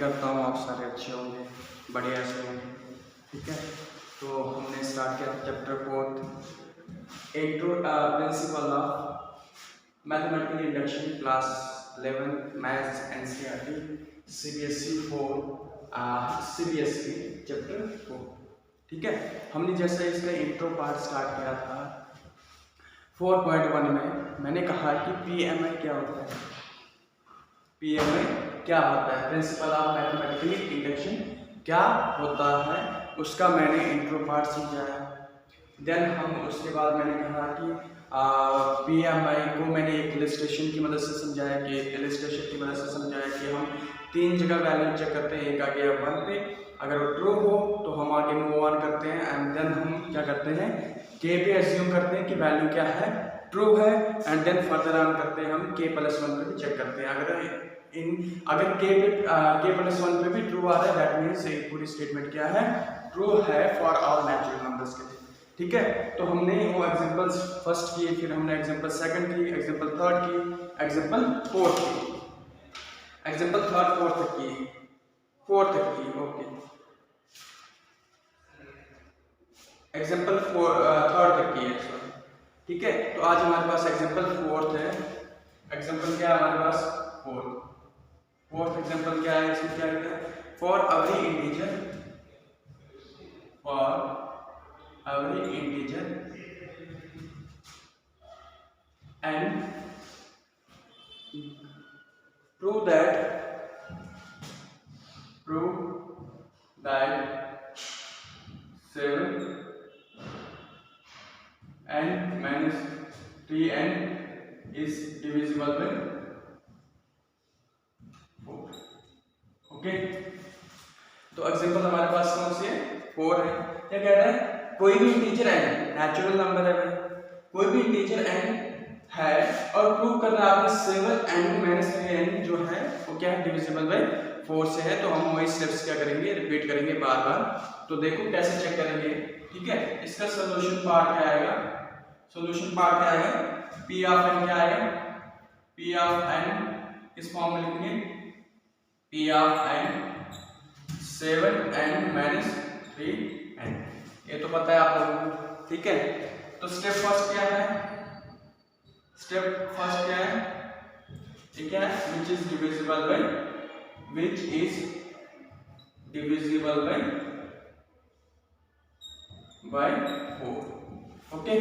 करता हूँ आप सारे अच्छे होंगे, बढ़िया से होंगे। ठीक है, तो हमने स्टार्ट किया chapter 4 intro principle of mathematical induction class 11 maths NCERT CBSE 4 CBSE chapter 4। ठीक है, हमने जैसे इसका इंट्रो पार्ट स्टार्ट किया था 4.1 में मैंने कहा कि पीएमआई क्या होता है। पीएमआई क्या होता है, प्रिंसिपल ऑफ मैथमेटिकल इंडक्शन क्या होता है, उसका मैंने इंट्रो पार्ट समझाया। देन हम उसके बाद मैंने कहा कि पीएमआई को मैंने एक इलस्ट्रेशन की मदद से समझाया कि इलस्ट्रेशन की मदद से समझाया कि हम 3 जगह वैल्यू चेक करते हैं। एक आ गया 1 पे, अगर वो ट्रू हो तो हम आगे मूव ऑन करते हैं एंड देन हम क्या करते हैं के पे एज्यूम करते हैं कि वैल्यू क्या है, ट्रू है, एंड देन फर्दर ऑन करते हैं हम k+1 पे भी चेक करते हैं। अगर k+1 पे भी ट्रू आ रहा है दैट मीन्स ये पूरी स्टेटमेंट क्या है, ट्रू है फॉर ऑल नेचुरल नंबर्स के लिए। ठीक है, तो हमने वो एग्जांपल्स फर्स्ट किए, फिर हमने एग्जांपल सेकंड की, एग्जांपल थर्ड की, एग्जांपल फोर्थ की, एग्जांपल थर्ड फोर्थ तक की ओके, एग्जांपल थर्ड तक की है। ठीक है, तो आज हमारे पास एग्जांपल फोर्थ है। एग्जांपल क्या है हमारे पास, फोर्थ एग्जांपल क्या है, इसमें क्या लिखा है, for every integer and prove that 7 n minus 3n is divisible by 4। Okay, तो एग्जांपल हमारे पास कौन सी है, 4 है। क्या कह रहा है, कोई भी इंटीजर n नेचुरल नंबर है भाई, कोई भी इंटीजर n है और प्रूव करना है आपने 7n - 3n जो है वो क्या है, डिविजिबल बाय 4 से है। तो हम वही स्टेप्स क्या करेंगे, रिपीट करेंगे बार बार। तो देखो कैसे चेक करेंगे। ठीक है, इसका सॉल्यूशन पार्ट क्या आएगा, सॉल्यूशन पार्ट क्या आएगा, p ऑफ n क्या आएगा, p ऑफ n इस फॉर्म में लिखेंगे, p of n 7n - 3n, ये तो पता है आप लोगों को। ठीक है, तो स्टेप फर्स्ट क्या है, स्टेप फर्स्ट क्या है, ठीक है, which is divisible by 4। Okay,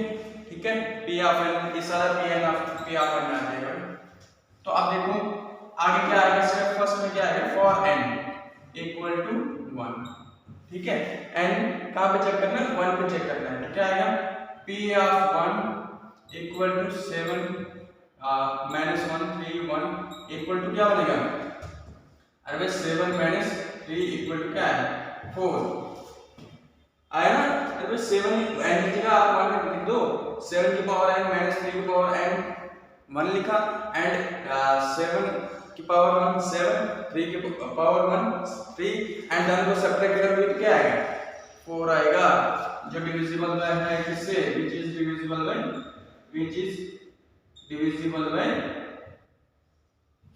ठीक है, p ऑफ n इस सारा p ऑफ n आ जाएगा। तो अब देखो आगे क्या आएगा, स्टेप फर्स्ट में क्या आएगा, फॉर n = 1। ठीक है, n कहां पे चेक करना है, 1 पे चेक करना है। तो क्या आएगा, p ऑफ 1 = 7 - 1 3 1 इक्वल टू क्या बनेगा, अरे भाई 7 - 3 इक्वल टू क्या है, 4 आया ना। अरे भाई 7 n की जगह आप 1 लिख दो, 7 की पावर n - 3 की पावर n 1 लिखा, एंड 7 की पावर 1 7, 3 की पावर 1 3, एंड डन को सब्ट्रैक्ट करोगे तो क्या आएगा, 4 आएगा, जो डिविजिबल बाय है किससे, which is divisible by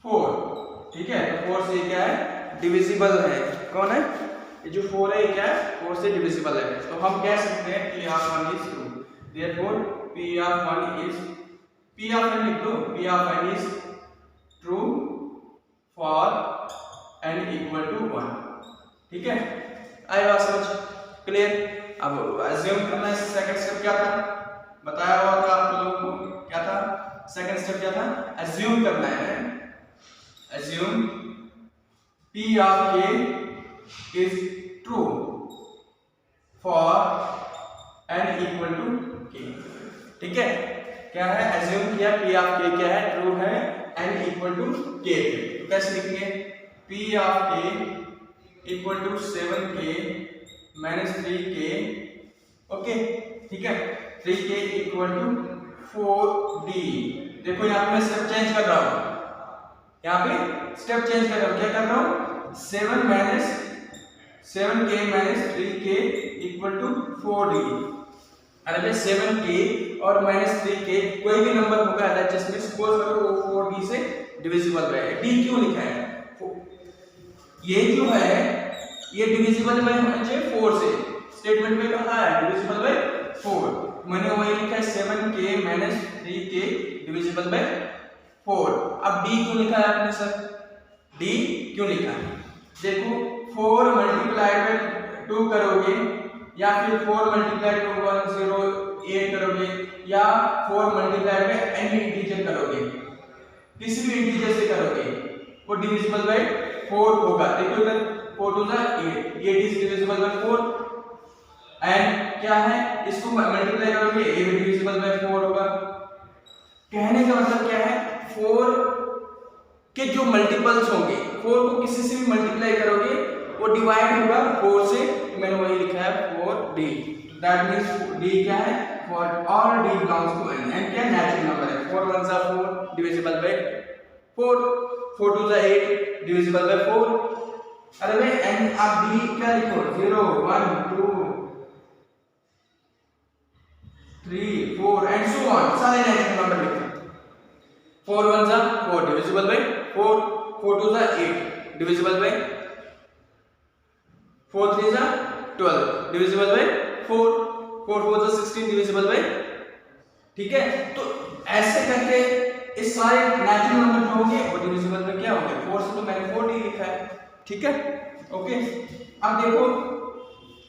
4। ठीक है, तो 4 से क्या है, डिविजिबल है, कौन है, ये जो 4 है ये क्या है, 4 से डिविजिबल है। तो हम कह सकते हैं p of 1 is true, therefore p of 1 is, p of n लिख दो, p of n is true for n = 1। ठीक है, आएगा समझ, क्लियर। अब अज्यूम करना है, सेकंड स्टेप क्या था, बताया हुआ था आप लोगों को, क्या था सेकंड स्टेप, क्या था, अज्यूम करना है, assume p of k is true for n = k। ठीक है, क्या है, अज्यूम किया p ऑफ k क्या है, ट्रू है n = k। तो कैसे लिखेंगे, p of k = 7k - 3k। Okay, ठीक है, 3k = 4d। देखो यहाँ पे मैं स्टेप चेंज कर रहा हूँ, यहाँ पे स्टेप चेंज कर रहा हूँ, क्या कर रहा हूँ, 7k - 3k = 4d। अरे भाई 7k और -3k कोई भी नंबर होगा जिसमें सपोज करो वो 4d से डिविजिबल है, d क्यों लिखा है, ये जो है ये डिविजिबल बाय होना चाहिए 4 से। स्टेटमेंट में कहा है डिविजिबल बाय 4, मैंने वही लिखा है 7k minus 3k divisible by 4। अब d क्यों लिखा है आपने सर? d क्यों लिखा है? देखो 4 मल्टीप्लाइड बाय 2 करोगे या फिर 4 मल्टीप्लाइड बाय 108 करोगे या 4 मल्टीप्लाइड बाय एनी इंटीजर करोगे, किसी भी इंटीजर से करोगे वो डिविजिबल बाय 4 होगा। देखो इधर 4 to the 8, 8 is divisible by 4 and क्या है इसको मल्टीप्लाई करोगे ये भी डिविजिबल बाय 4 होगा। कहने का मतलब क्या है, 4 के जो मल्टीपल्स होंगे, 4 को किसी से भी मल्टीप्लाई करोगे वो डिवाइड होगा 4 से, मैंने वही लिखा है 4d। दैट मींस d क्या है, for all d belongs to n, n क्या नेचुरल नंबर है। 4 1 जा 4 डिविजिबल बाय 4, 4 2 जा 8 डिविजिबल बाय 4। अरे भाई n आप d क्या लिखो 0 1 2 3 4 एंड सो ऑन, सारे नेचुरल नंबर लिखो। 4 1 जा 4 डिविजिबल बाय 4, 4 2 जा 8 डिविजिबल बाय 4 3 जा 12 डिविजिबल बाय 4, 4 4 जा 16 डिविजिबल बाय। ठीक है, तो ऐसे करके इस सारे नेचुरल नंबर जो होंगे वो डिविजिबल में क्या होंगे 4 से, तो मैंने 4d लिखा है। ठीक है, ओके। अब देखो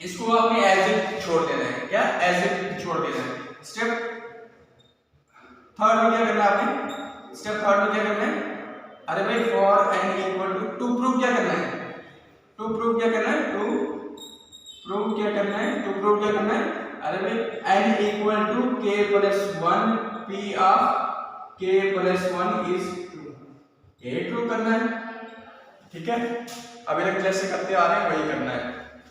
इसको आपने एज इट छोड़ देना है, क्या एज इट छोड़ देना है। स्टेप थर्ड में क्या करना है आपने, स्टेप थर्ड में क्या करना है, अरे भाई for n equal to prove क्या करना है, टू प्रूव क्या करना है, टू प्रूव क्या करना है, टू प्रूव क्या करना है, अरे भाई n equal to k plus 1 p of k plus 1 is true, ये ट्रू करना है। ठीक है, अभी तक जैसे करते आ रहे हैं वही करना है।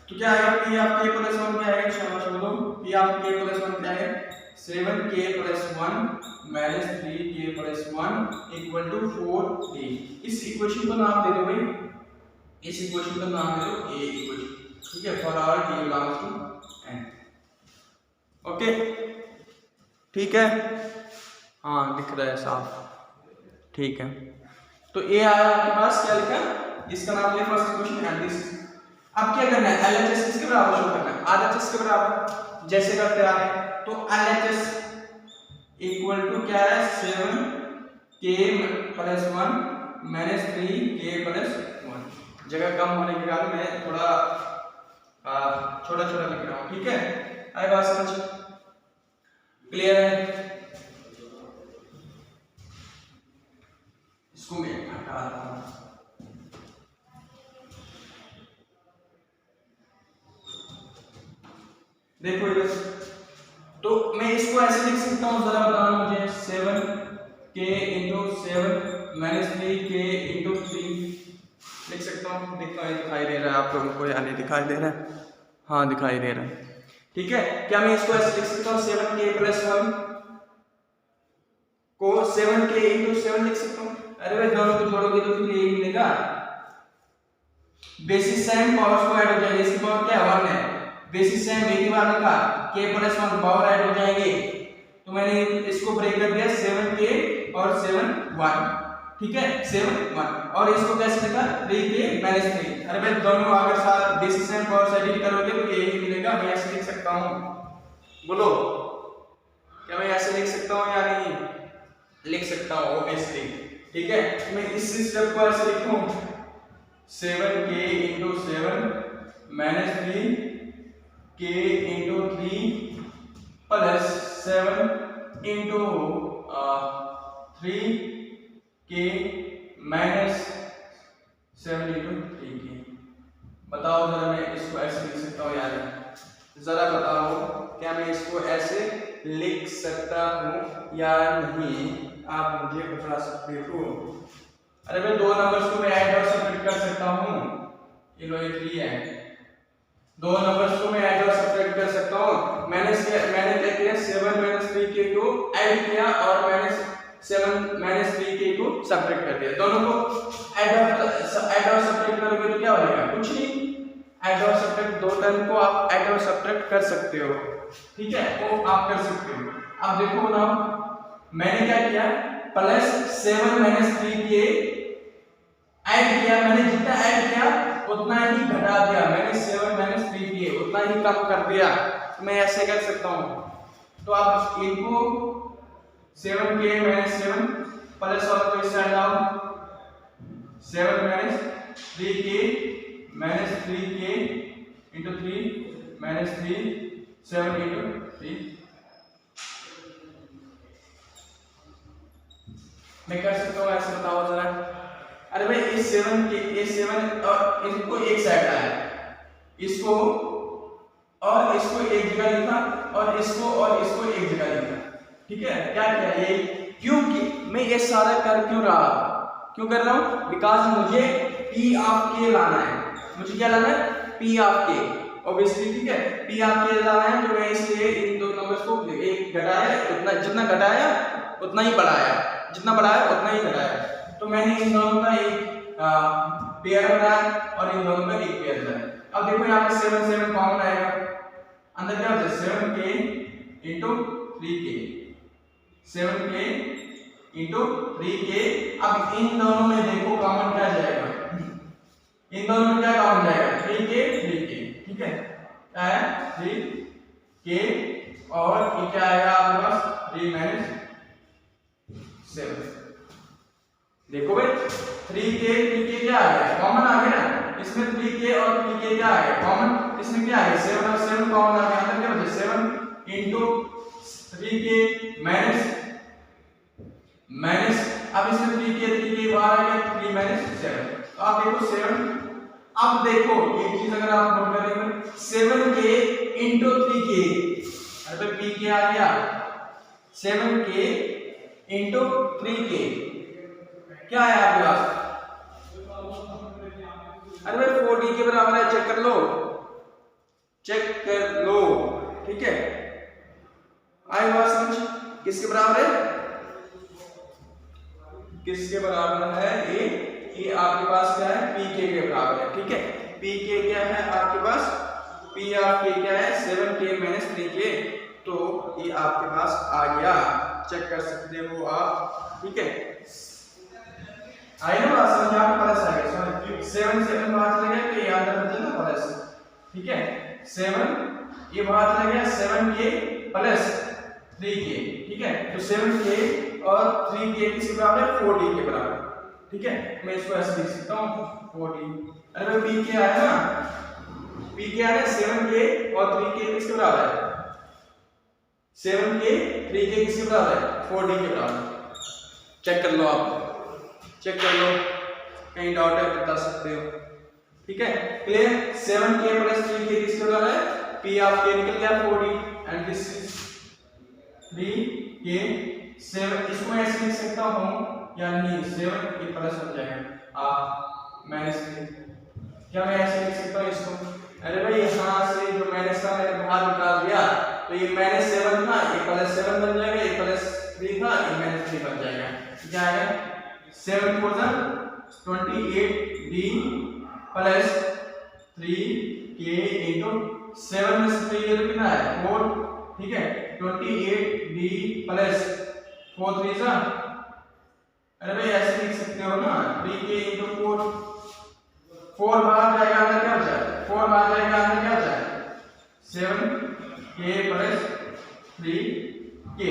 तो क्या आएगा p ऑफ k प्लस 1 क्या आएगा, शाबाश बोलो, p ऑफ k प्लस 1 क्या है 7k plus 1 minus 3k plus 1 equal to 4d। इस इक्वेशन का नाम दे दो भाई, इस इक्वेशन का नाम दे दो a इक्वेशन। ठीक है, for our d belongs to n। Okay, ठीक है, हाँ दिख रहा है साफ। ठीक है, तो a आया आपके पास, क्या लिखा, इसका नाम लिया फर्स्ट इक्वेशन एंड दिस। अब क्या करना है, LHS किसके बराबर शो करना है, RHS के बराबर जैसे करते आ रहे हैं। तो LHS इक्वल टू क्या है 7k plus 1 minus 3k plus 1। जगह कम होने के कारण मैं थोड़ा छोटा छोटा लिख रहा हूँ। ठीक है, आई बात समझ क्लियर है? इसको मैं हटा रहा हूँ। देखो इधर, तो मैं इसको ऐसे लिख सकता हूँ, जरा बताना मुझे, 7k into 7 minus 3k into 3 लिख सकता हूँ। दिखाई दे रहा है आप लोगों को या नहीं दिखाई दे रहा है? हाँ दिखाई दे रहा है। ठीक है, क्या मैं इसको ऐसे लिख सकता हूँ 7k प्लस 1 को 7k इंटू 7 लिख सकता हूँ। अरे भाई दोनों को जोड़ोगे तो फिर यही मिलेगा, बेसिस सेम पावर्स को ऐड हो जाएंगे, इसकी पावर क्या 1 है, बेसिस सेम एक ही बार लिखा, k प्लस 1 पावर ऐड हो जाएंगे, तो मैंने इसको ब्रेक कर दिया 7k और 7 1। ठीक है, 7 1 और इसको कैसे लिखा 3k माइनस 3। अरे भाई दोनों अगर साथ बेसिस सेम पावर्स एडिट करोगे तो यही मिलेगा। मैं ऐसे लिख सकता हूँ, बोलो क्या मैं ऐसे लिख सकता हूँ या नहीं लिख सकता हूँ? ऑब्वियसली। ठीक है, मैं इस स्टेप को ऐसे लिखूं 7k into 7 minus 3k into 3 plus 7 into 3k minus 7 into 3k। बताओ जरा मैं इसको ऐसे लिख सकता हूँ या नहीं? जरा बताओ क्या मैं इसको ऐसे लिख सकता हूँ या नहीं, आप मुझे बता सकते हो? अरे मैं दो नंबर्स को मैं ऐड और सब्ट्रैक्ट कर सकता हूँ, ये लो ये 3 है, दो नंबर्स को मैं ऐड और सब्ट्रैक्ट कर सकता हूँ। मैंने क्या किया 7 माइनस 3k को ऐड किया और मैंने 7 माइनस 3k को सब्ट्रैक्ट कर दिया। दोनों को ऐड और सब्ट्रैक्ट करोगे तो क्या हो जाएगा, कुछ नहीं। ऐड और सब्ट्रैक्ट दो टर्म को आप ऐड और सब्ट्रैक्ट कर सकते हो। ठीक है, वो आप कर सकते हो। अब देखो ना मैंने क्या किया, प्लस 7 माइनस 3k ऐड किया, मैंने जितना ऐड किया उतना ही घटा दिया, मैंने 7 - 3 किए उतना ही कम कर दिया, तो मैं ऐसे कर सकता हूँ। तो आप इनको 7k - 7 प्लस और को side down 7 - 3k - 3k into 3 - 3 7 into 3 मैं कर सकता हूँ ऐसे, बताओ जरा। अरे भाई इस 7 और इसको एक साइड आया, इसको और इसको एक जगह लिखा और इसको एक जगह लिखा, ठीक है। क्या किया ये, क्योंकि मैं ये सारा कर क्यों कर रहा हूँ, बिकॉज मुझे P ऑफ K लाना है। मुझे क्या लाना है, P ऑफ K ऑब्वियसली, ठीक है। P ऑफ K लाना है, तो मैं इसलिए इन दो नंबर्स को एक घटाया, उतना जितना घटाया उतना ही बढ़ाया, जितना बढ़ाया उतना ही घटाया। तो मैंने इन दोनों का एक पेयर बनाया और इन दोनों का एक पेयर बनाया। अब देखो यहाँ पे 7 7 कॉमन आएगा, अंदर क्या हो जाए 7k into 3k 7k into 3k। अब इन दोनों में देखो कॉमन क्या जाएगा, इन दोनों में क्या कॉमन जाएगा 3k, ठीक है। क्या है 3k और ये क्या आएगा आपके पास 3 - 7। देखो भाई 3k क्या आ गया, कॉमन आ गया ना इसमें, 3k और 3k क्या आ गया कॉमन, इसमें क्या आ गया 7 और 7 कॉमन आ गया, अंदर क्या बचा 7 into 3k माइनस अब इसमें 3k बाहर आ गया 3 - 7। तो आप देखो 7, अब देखो एक चीज अगर आप नोट करेंगे 7k into 3k, अरे भाई pk आ गया 7k into 3k क्या है आपके पास, अरे भाई 4d के बराबर है, चेक कर लो, ठीक है। आई बात समझ, किसके बराबर है, किसके बराबर है ये आपके पास क्या है pk के बराबर है, ठीक है। pk क्या है आपके पास, p ऑफ k क्या है 7k - 3k, तो ये आपके पास आ गया, चेक कर सकते हो आप, ठीक है। आई ना बात समझ, यहाँ पे प्लस आ गया, सॉरी 7 7 बाहर चला गया तो ये अंदर बचा ना प्लस, ठीक है। 7 ये बाहर चला गया 7k प्लस 3k, ठीक है। तो 7k और 3k किसके बराबर है 4d के बराबर, ठीक है। मैं इसको ऐसे लिख सकता हूँ 4d। अरे भाई pk आया ना, pk आया 7k और 3k किसके बराबर है, 7k 3k किसके बराबर है 4d के बराबर। चेक कर लो आप, चेक कर लो, कहीं डाउट है बता सकते हो, ठीक है। क्लियर, 7k प्लस 3k किसके बराबर है, p ऑफ k निकल गया 4d and this is 3k 7। इसको मैं ऐसे लिख सकता हूं या नहीं, 7 के प्लस हो जाएगा माइनस 3, क्या मैं ऐसे लिख सकता हूं इसको, अरे भाई यहां से जो माइनस था मैंने बाहर निकाल दिया, तो ये -7 था, ये +7 बन जाएगा, ये +3 था, ये -3 बन जाएगा, क्या आएगा 7 4 28d प्लस 3k into 7 में से 3 कितना है 4, ठीक है। 28d प्लस 4 3 सा, अरे भाई ऐसे लिख सकते हो ना 3k into 4, 4 बाहर जाएगा अंदर क्या बचा, 4 बाहर जाएगा अंदर क्या बचा 7k प्लस 3k।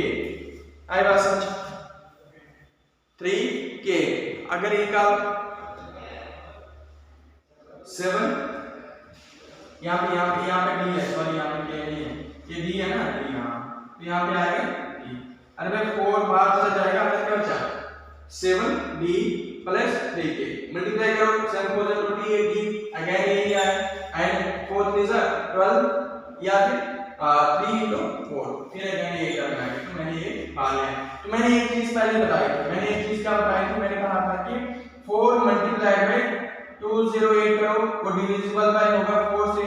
आई बात समझ, 3k अगर ये का 7 यहाँ पे d है, सॉरी यहाँ पे k नहीं है, ये d है ना d, यहाँ तो यहाँ पे आएगा d। अरे भाई 4 बाहर चला जाएगा, अंदर क्या बचा 7d प्लस 3k, मल्टीप्लाई करो 7 4 28d, अगेन यही है एंड 4 3 12 या फिर 3 into 4, फिर अगेन ये करना है। तो मैंने ये पा लिया। तो मैंने एक चीज पहले बताई थी, मैंने एक चीज क्या बताई थी, मैंने कहा था कि 4 मल्टीप्लाई बाय 208 करो वो डिविजिबल बाय होगा 4 से,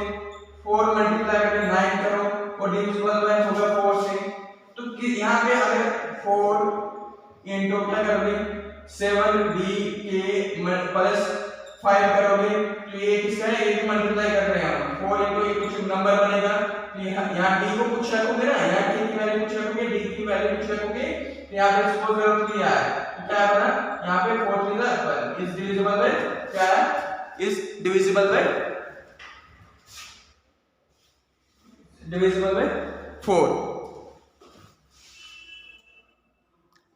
4 मल्टीप्लाई बाय 9 करो वो डिविजिबल बाय होगा 4 से। तो यहाँ पे अगर 4 इनटू क्या करोगे 7d प्लस 5 करोगे, तो ये किसका है, ये मल्टीप्लाई कर रहे हैं हम, 4 इनटू ये कुछ नंबर बनेगा, तो यहाँ d को कुछ रखोगे ना, यहाँ k की वैल्यू कुछ रखोगे, d की वैल्यू पूछ रखोगे, यहाँ पे सपोज करो 3 आया तो क्या है अपना, यहाँ पे 4 3 12 इज डिविजिबल बाय, क्या है, इज डिविजिबल बाय 4।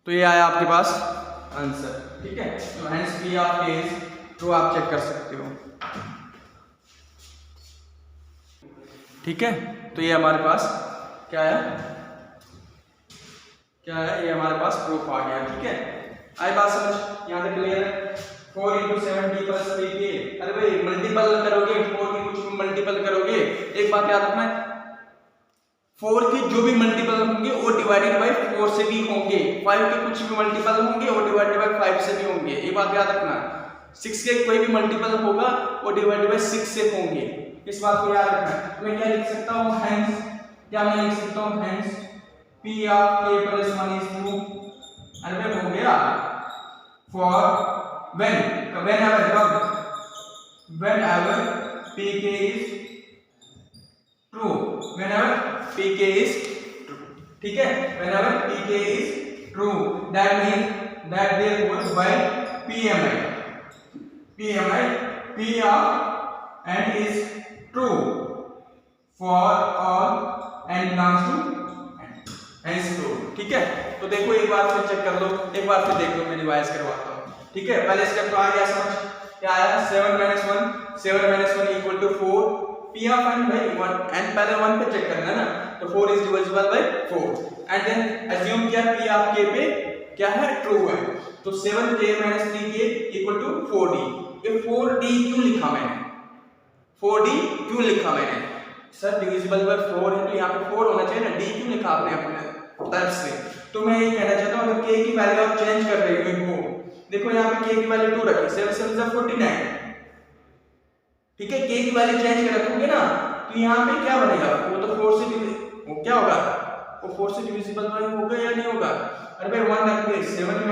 तो ये आया आपके पास आंसर, ठीक है। तो हेंस पी ऑफ के इज ट्रू, आप चेक कर सकते हो, ठीक है। तो ये हमारे पास क्या है, ये हमारे पास प्रूफ आ गया, ठीक है। आई बात समझ, यहाँ तक क्लियर है। 4 × 7d + 3k, अरे भाई मल्टीपल करोगे, 4 की कुछ भी मल्टीपल करोगे, एक बात याद रखना, 4 के जो भी मल्टीपल होंगे वो डिवाइडेड बाय 4 से भी होंगे, 5 के कुछ भी मल्टीपल होंगे वो डिवाइडेड बाय 5 से भी होंगे, ये बात याद रखना। 6 के कोई भी मल्टीपल होगा वो डिवाइडेड बाय 6 से होंगे, इस बात को याद रखना। तो मैं क्या लिख सकता हूँ, हेंस, क्या मैं लिख सकता हूँ, hence p of k + 1 is true, अरे भाई हो गया, for whenever pk is true, pk is true, ठीक है, whenever pk is true, that means that therefore by pmi p of n is true for all n belongs to hence true, ठीक है। तो देखो एक बार फिर चेक कर लो, एक बार फिर देख लो, मैं रिवाइज करवाता हूँ, ठीक है। पहले स्टेप तो आ गया समझ, क्या आया, 7 - 1 = 4, p of n भाई 1 n पहले 1 पे चेक करना है ना, तो 4 is divisible by 4 and then assume किया p ऑफ k पे क्या है, ट्रू है, तो 7k - 3k = 4d। ये 4d क्यों लिखा मैंने, 4d क्यों लिखा मैंने, सर डिविजिबल बाय 4 है तो यहाँ पे 4 होना चाहिए ना, d क्यों लिखा आपने अपने तरफ से। तो मैं ये कहना चाहता हूँ, अगर k की वैल्यू आप चेंज कर रहे हो, देखो यहाँ पे k की वैल्यू 2 रखी, 7 × 7 = 49, ठीक है। k की वैल्यू चेंज कर रखोगे ना तो यहाँ पे क्या बनेगा, वो तो 4 से वो क्या होगा, वो 4 से डिविजिबल होगा या नहीं होगा, अरे भाई 1 रखोगे, 7 -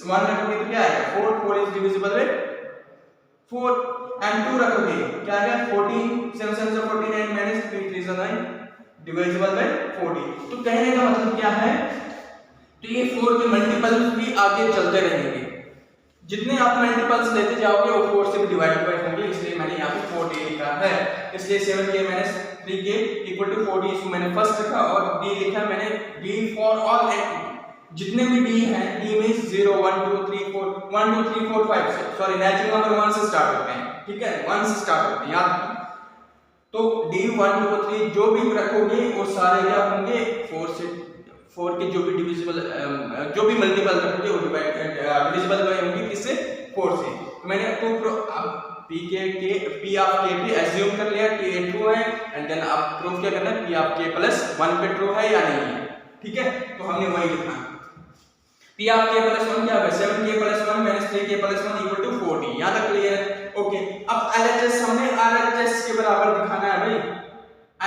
1 रखोगे तो क्या आएगा, 4 इज डिविजिबल बाय 4 एंड 2 रखोगे क्या आएगा, 14 7 × 7 = 49 - 3 × 3 = 9 डिविजिबल बाय 40। तो कहने का मतलब क्या है, तो ये 4 के मल्टीपल्स भी आगे चलते रहेंगे, जितने आप मल्टीपल्स लेते जाओगे वो 4 से भी डिवाइड बाय होंगे, इसलिए मैंने यहाँ पे 4d लिखा है। इसलिए 7k - 3k = 4d, इसको मैंने फर्स्ट रखा और d लिखा मैंने, d फॉर ऑल जितने भी d हैं, d means 0 1 2 3 4 1 2 3 4 5 sorry natural number 1 से स्टार्ट होते हैं, ठीक है, 1 से स्टार्ट होते हैं, याद रखना। तो d 1 2 3 जो भी रखोगे वो सारे क्या होंगे, 4 के जो भी डिविजिबल जो भी मल्टीपल रखोगे वो डिविजिबल होंगे किससे, 4 से। तो मैंने p ऑफ k भी एज्यूम कर लिया कि ये ट्रू है एंड देन आप प्रूफ क्या करना है, p ऑफ k + 1 पे ट्रू है या नहीं है, ठीक है। तो हमने वही लिखा, p ऑफ k + 1 क्या है, 7k + 1 - 3k + 1 = 4d, यहां तक क्लियर है, ओके। अब LHS हमने RHS के बराबर दिखाना है भाई,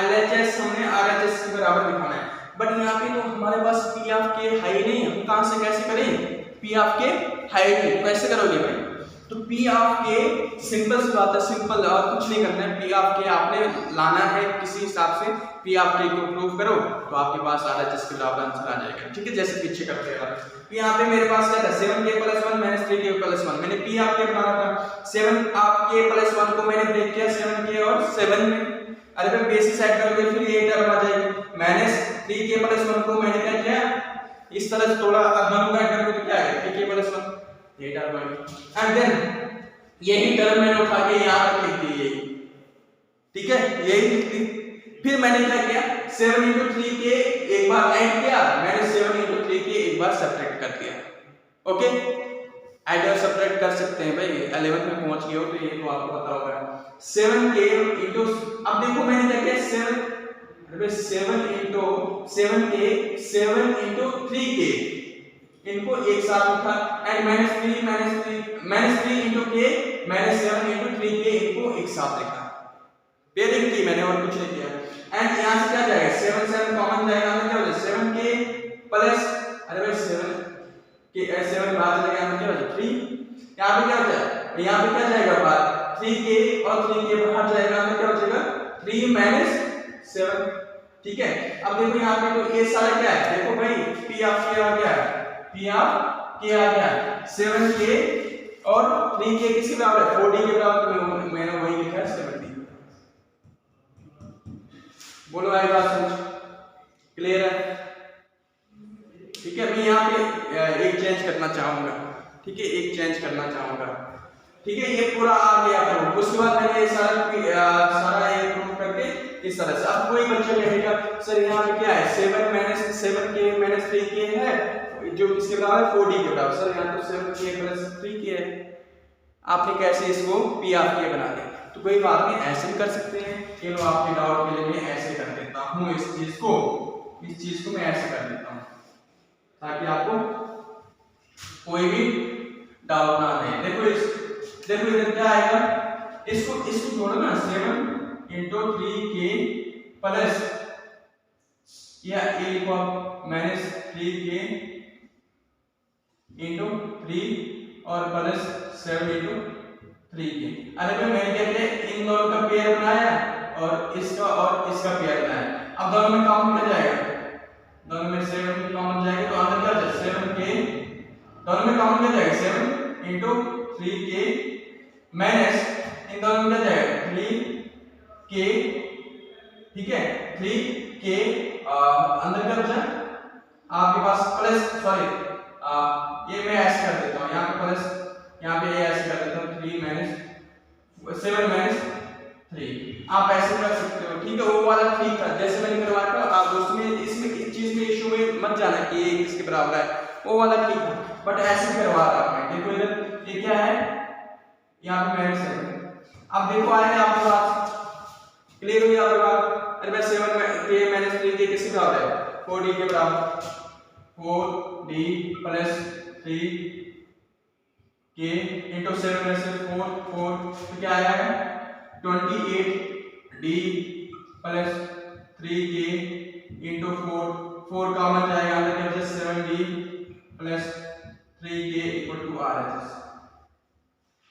LHS हमने RHS के बराबर दिखाना है, बट यहाँ पे तो हमारे पास p ऑफ k है ही नहीं, हम कहां से कैसे करें, p ऑफ k है ही नहीं, कैसे करोगे भाई। तो p ऑफ k सिंपल सी बात है, सिंपल और कुछ नहीं करना है, p ऑफ k आपने लाना है किसी हिसाब से, p ऑफ k को प्रूव करो तो आपके पास RHS के बराबर आंसर आ जाएगा, ठीक है, जैसे पीछे करते हैं। तो यहाँ पे मेरे पास क्या था, 7k + 1 - 3k + 1, मैंने p ऑफ k बनाना था, 7 ऑफ k + 1 को मैंने ब्रेक किया 7k और 7 में, अरे भाई बेसिस ऐड करोगे फिर ये टर्म आ जाएगी, -3k + 1 को मैंने क्या किया, इस तरह से थोड़ा दोनों का ऐड करोगे तो क्या आएगा, 3k + 1 ये टर्म आएगी, एंड देन यही टर्म मैंने उठा के यहाँ तक लिख दी, यही, ठीक है, यही लिख दी। फिर मैंने क्या किया, 7 × 3k एक बार ऐड किया, मैंने 7 × 3k एक बार सब्ट्रैक्ट कर दिया, ओके। ऐड और सब्ट्रैक्ट कर सकते हैं भाई, 11th में पहुंच गए हो तो ये तो आपको पता होगा। 7k * अब देखो मैंने क्या किया, 7 × 3k इनको एक साथ लिखा एंड -3 × k मैंने 7 × 3k इनको एक साथ लिखा, पेयरिंग की मैंने और कुछ नहीं किया। एंड यहां से क्या जाएगा, 7 7 कॉमन जाएगा, हमें क्या हो जाएगा 7k प्लस, अरे भाई 7 बाहर चलेगा, हमें क्या हो जाएगा 3, यहां पे क्या हो जाएगा, यहां पे क्या जाएगा बाहर 3k और 3k बाहर जाएगा, हमें क्या हो जाएगा 3 - 7, ठीक है। अब देखो यहाँ पे तो ये सारा क्या है, देखो भाई पी ऑफ के आ गया, पी ऑफ के आ गया 7k और 3k किसके बराबर है, 4d के बराबर, तो मैंने वही लिखा है 7d। बोलो आई बात समझ क्लियर है? ठीक है। मैं यहाँ पे एक चेंज करना चाहूंगा, ठीक है, एक चेंज करना चाहूंगा, ठीक है। ये पूरा आ गया था, उसके बाद मैंने ये सारा ये प्रूफ करके इस तरह से। अब कोई बच्चा कहेगा सर यहाँ पे क्या है 7k - 3k है जो किसके बराबर है, 4d के बराबर। सर यहाँ तो 7k + 3k है, आपने कैसे इसको p ऑफ k बना दिया? तो कोई बात नहीं, ऐसे भी कर सकते हैं। चलो आपके डाउट के लिए मैं ऐसे कर देता हूँ, इस चीज को मैं ऐसे कर देता हूँ ताकि आपको कोई भी डाउट ना आए। देखो इधर क्या आएगा, इसको जोड़ो ना, 7 × 3k प्लस या a लिखो -3k × 3 और प्लस 7 × 3k। अरे भाई मैंने क्या किया, इन दोनों का पेयर बनाया और इसका पेयर बनाया। अब दोनों में कॉमन मिल जाएगा, दोनों में 7 कॉमन जाएगा तो अंदर क्या बचा 7k, दोनों में कॉमन क्या जाएगा 7 × 3k माइनस इन दोनों में क्या जाएगा 3k, ठीक है 3k अंदर क्या बचा आपके पास प्लस, सॉरी ये मैं ऐसे कर देता हूँ, यहाँ पे प्लस, यहाँ पे ये ऐसे कर देता हूँ 7 - 3। आप ऐसे कर सकते हो, ठीक है। वो वाला ठीक था जैसे मैंने करवाया था, आप उसमें इसमें इस चीज में इशू में मत जाना कि ये किसके बराबर है, वो वाला ठीक था, बट ऐसे करवा रहा मैं। देखो इधर ये क्या है, यहाँ पे -7। अब देखो आएगा आपके पास, क्लियर हुई आपके बात? अरे भाई 7k - 3k किसके बराबर है, 4d के बराबर, 4d + 3k × 7 में से 4 तो क्या आएगा 28d + 3k × 4 कॉमन जाएगा, अंदर क्या बचा 7d + 3k = RHS,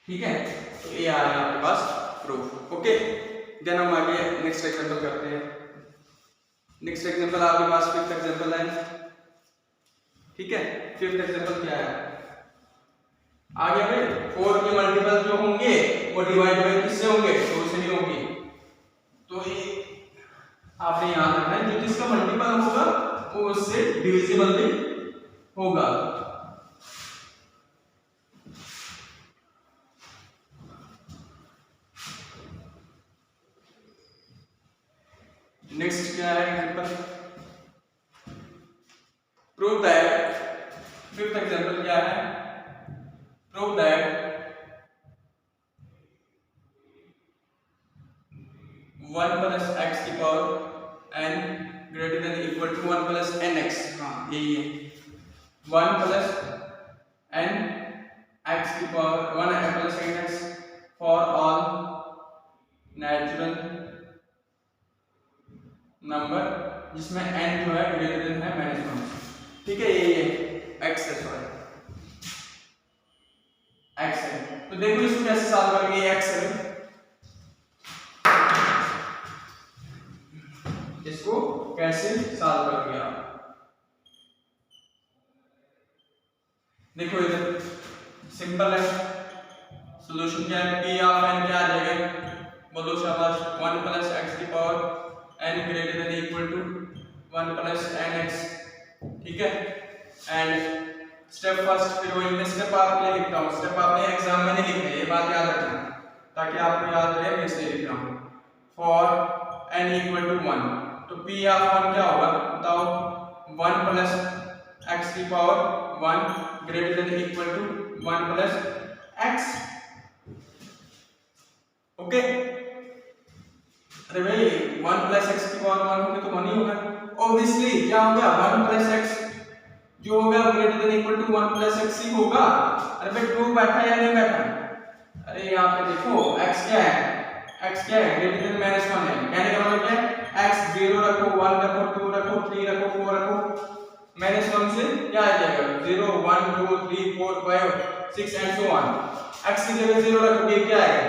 ठीक है। तो ये आ रहा है आपके पास प्रूफ, ओके। देन हम आगे नेक्स्ट एग्जांपल करते हैं। नेक्स्ट एग्जांपल आपके पास 5th एग्जांपल है, ठीक है। 5th एग्जांपल क्या है, आगे भाई 4 के मल्टीपल जो होंगे वो डिवाइड बाय किससे होंगे, 2 से ही होंगे। तो ये आपने याद रखना है, जो जिसका मल्टीपल होगा वो उससे डिविजिबल भी होगा। नेक्स्ट क्या है example, prove that, 5th example क्या है, प्रूव दैट 1 + x की power n greater than equal to 1 + nx, हाँ यही है, 1 + n x की power 1 + nx for all natural number जिसमें n जो है ग्रेटर देन है -1, ठीक है। ये x है, सॉरी x है। तो देखो इसको कैसे सॉल्व करेंगे, ये x है, इसको कैसे सॉल्व करेंगे आप, देखो इधर सिंपल है, सॉल्यूशन क्या है, p ऑफ n क्या आ जाएगा, बोलो शाबाश, 1 + x की power n greater than equal to 1 + nx, ठीक है। एंड स्टेप फर्स्ट, फिर वही मैं स्टेप आपके लिए लिखता हूँ, स्टेप आपने एग्जाम में नहीं लिखना है, ये बात याद रखना ताकि आपको याद रहे, मैं इसलिए लिख रहा हूँ। फॉर n = 1, तो p ऑफ 1 क्या होगा बताओ, 1 + x की power 1 greater than equal to 1 + x, okay. अरे भाई 1 + x की पावर 1 होगी तो 1 ही होगा, ऑब्वियसली क्या होगा 1 + x जो होगा greater than equal to 1 + x ही होगा। अरे भाई ट्रू बैठा या नहीं बैठा, अरे यहाँ पे देखो x क्या है, x क्या है ग्रेटर देन -1 है, कहने का मतलब क्या है x 0 रखो, 1 रखो, 2 रखो, 3 रखो, 4 रखो, -1 से क्या आ जाएगा 0 1 2 3 4 5 6 एंड सो ऑन। x की जगह 0 रखोगे क्या आएगा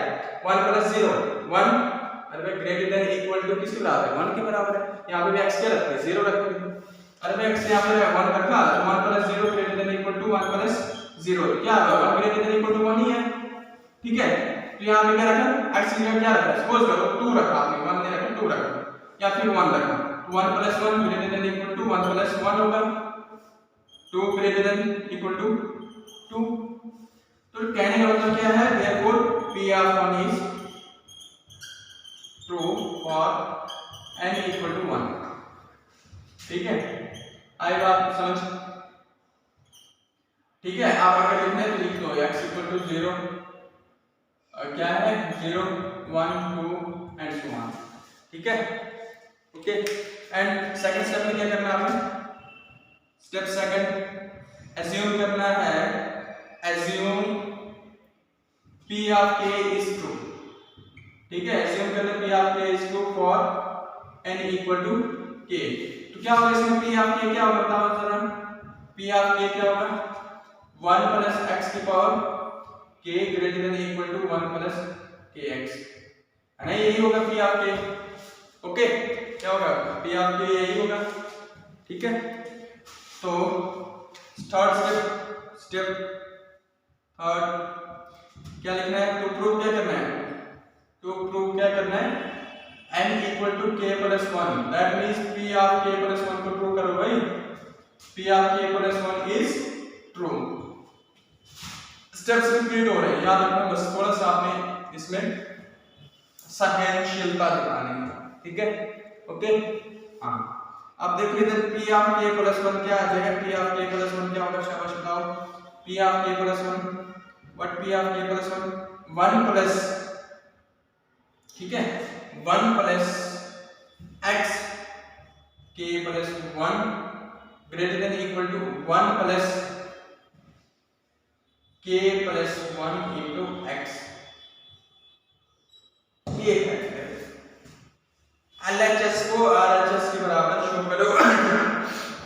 1 + 0 1, अरे भाई ग्रेटर देन इक्वल टू किसके बराबर है, 1 के बराबर है। यहाँ पे भी x क्या रखते हैं, 0 रखते हैं। अरे भाई x यहाँ पे 1 रखा तो 1 plus 0 greater than equal to 1 plus 0, क्या होगा 1 ग्रेटर देन इक्वल टू 1 ही है, ठीक है। तो यहाँ पे क्या रखा, x की जगह क्या रखा, सपोज करो 2 रखा आपने, 1 नहीं रखा 2 रखा, या फिर 1 रखा, तो 1 plus 1 greater than equal to 1 plus 1 होगा, 2 ग्रेटर देन इक्वल टू 2। तो कहने का मतलब क्या है, therefore p of 1 is true for n equal to 1, ठीक है। आई बात समझ, ठीक है। आप अगर लिखना है तो लिख दो x equal to 0 क्या है 0 1 2 एंड so on, ठीक है, ओके। एंड सेकंड स्टेप में क्या करना है आपको, स्टेप सेकंड एज्यूम करना है, assume p of k is true, ठीक है। एज्यूम करना p of k is true for n equal to k। तो क्या होगा इसमें p of k क्या होगा बताओ जरा, p of k क्या होगा 1 प्लस x की power k greater than equal to 1 plus kx, है ना, यही होगा p of k, ओके। क्या होगा p of k यही होगा, ठीक है। तो थर्ड स्टेप थर्ड क्या लिखना है, टू प्रूव क्या करना है, टू प्रूव क्या करना है n equal to k plus 1, that means p of k plus 1 को प्रूव करो भाई, p of k plus 1 is true. Steps repeat हो रहे हैं, याद रखना, बस थोड़ा सा आपने इसमें सहनशीलता दिखानी है, ठीक है, ओके। हाँ अब देखो इधर p of k प्लस 1 क्या आ जाएगा, p of k प्लस 1 क्या होगा, शाबाश बताओ, p of k plus 1 what, p of k plus 1 1 plus, ठीक है, 1 plus x k plus 1 greater than equal to 1 plus k plus 1 into x, ये है। LHS को RHS के बराबर शो करो,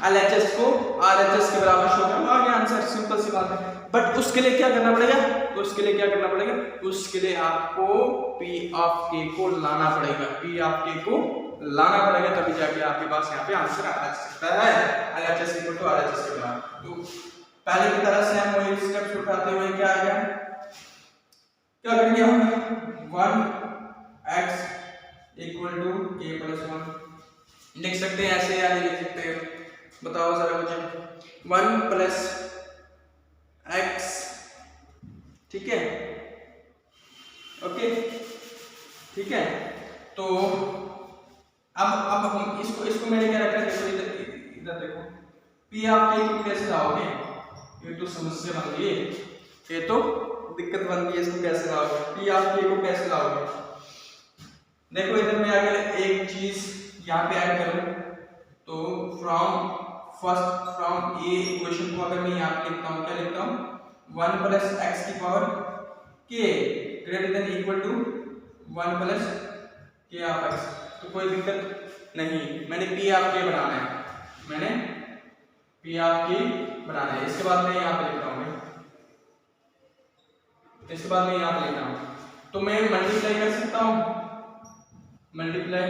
LHS को RHS के बराबर शो करो, आगे आंसर, सिंपल सी बात है। बट उसके लिए क्या करना पड़ेगा, उसके लिए क्या करना पड़ेगा, उसके लिए आपको p of k को लाना पड़ेगा, p of k को लाना पड़ेगा, तभी जाके आपके पास यहाँ पे आंसर आ सकता है LHS इक्वल टू RHS के बराबर। तो पहले की तरह से हम वही स्टेप्स उठाते हुए क्या आ गया, क्या करेंगे हम 1x equal to k plus 1 लिख सकते हैं ऐसे या नहीं लिख सकते हैं, बताओ जरा मुझे, 1 प्लस x, ठीक है, ओके, ठीक है। तो अब हम इसको मैंने क्या रखा है, देखो इधर देखो, p of k को कैसे लाओगे, ये तो समस्या बन गई, ये तो दिक्कत बन गई, इसको कैसे लाओगे, p of k को कैसे लाओगे। देखो इधर मैं अगर एक चीज यहाँ पे ऐड करूं तो फ्रॉम ए इक्वेशन को अगर मैं यहाँ पे लिखता हूँ, क्या लिखता हूँ 1 प्लस x की power k greater than equal to 1 plus k of x, तो कोई दिक्कत नहीं, मैंने p ऑफ k बनाना है, मैंने p ऑफ k बनाना है। इसके बाद मैं यहाँ पे लिखता हूँ, इसके बाद मैं यहाँ पे लिखता हूँ, तो मैं मल्टीप्लाई कर सकता हूँ, multiply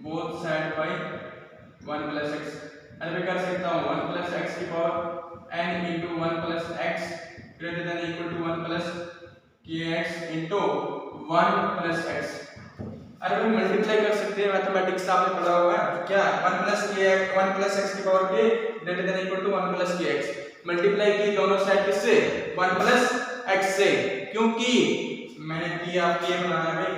both side by 1 plus x, अरे मैं कर सकता हूँ 1 प्लस x की power n into 1 plus x greater than equal to 1 plus kx into 1 plus x। अरे मैं मल्टीप्लाई कर सकते हैं, मैथमेटिक्स आपने पढ़ा हुआ है क्या, 1 प्लस x की power k greater than equal to 1 plus kx, multiply की दोनों साइड किससे 1 प्लस x से, क्योंकि मैंने p ऑफ k बनाना है भाई,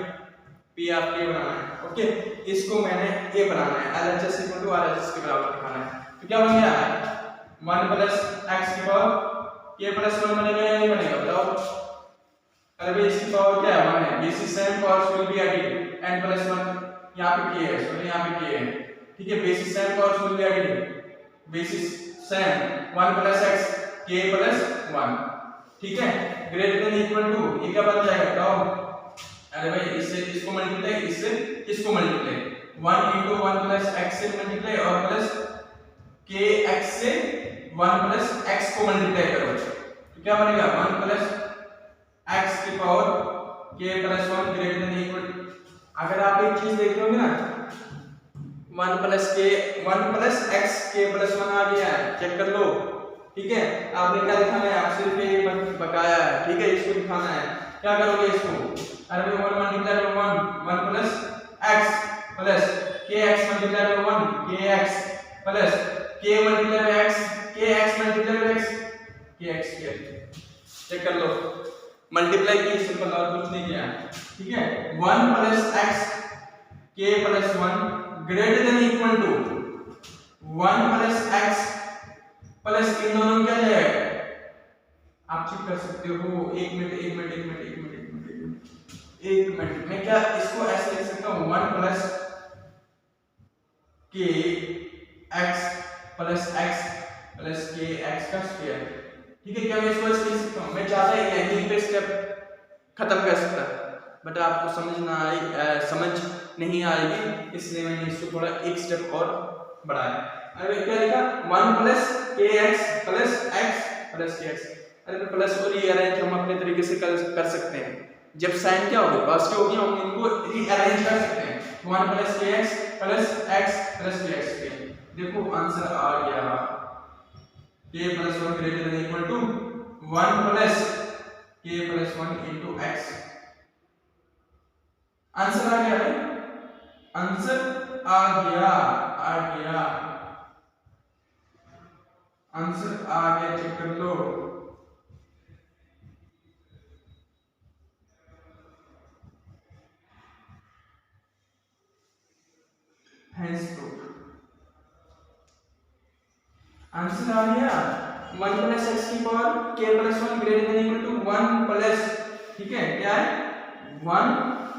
p ऑफ k बनाना है, ओके। इसको मैंने a बनाना है, LHS इक्वल टू RHS के बराबर दिखाना है, तो क्या बन गया 1 प्लस x की पावर k प्लस 1 बनेगा या नहीं बनेगा बताओ, अरे भाई इसकी पावर क्या है 1 है, bases same powers will be added, n plus 1 यहाँ पे k है, सॉरी यहाँ पे k है, ठीक है, bases same powers will be added, bases same 1 plus x k plus 1, ठीक है, ग्रेटर देन इक्वल टू, ये क्या बन जाएगा बताओ, अरे भाई इससे इसको मल्टीप्लाई, इससे इसको मल्टीप्लाई, 1 into 1 प्लस x से मल्टीप्लाई और प्लस kx से 1 प्लस x को मल्टीप्लाई करो, तो क्या बनेगा 1 प्लस x की power k plus 1 greater than equal अगर आप एक चीज देख रहे होगे ना, 1 प्लस एक्स के प्लस 1 आ गया है, चेक कर लो। ठीक है, आपने क्या दिखाना है, आप सिर्फ ये बकाया है। ठीक है, इसको दिखाना है। क्या करोगे इसको, अरे 1 multiply by 1 plus X plus के एक्स मल्टीप्लाई बाय 1 के एक्स प्लस के मल्टीप्लाई बाय एक्स के एक्स मल्टीप्लाई बाय एक्स के एक्स के। चेक कर लो, मल्टीप्लाई की सिंपल और कुछ नहीं किया। ठीक है, 1 प्लस एक्स के plus 1 greater than equal to 1 plus X plus इन दोनों क्या जाएगा, आप चेक कर सकते हो। एक मिनट मैं क्या इसको ऐसे लिख सकता हूँ, 1 प्लस के एक्स प्लस के एक्स का स्क्वायर। ठीक है, क्या मैं इसको ऐसे लिख सकता हूँ? मैं चाहता है यहीं पे स्टेप खत्म कर सकता, बट आपको समझ नहीं आएगी, इसलिए मैंने इसको थोड़ा एक स्टेप और बढ़ाया। अरे क्या लिखा, 1 प्लस के एक्स प्लस के एक्स। अरे प्लस और रीअरेंज हम अपने तरीके से कर सकते हैं। जब साइन क्या होगी, पॉजिटिव होगी, हम इनको रीअरेंज कर सकते हैं। 1 प्लस के एक्स प्लस के एक्स के। देखो आंसर आ गया, k plus 1 greater than equal to 1 plus k plus 1 into x. Answer आ गया भाई, आंसर आ गया आंसर आ गया, चेक कर लो। आंसर आ गया 1 प्लस एक्स की power k plus 1 greater than equal to 1 plus, ठीक है, क्या है 1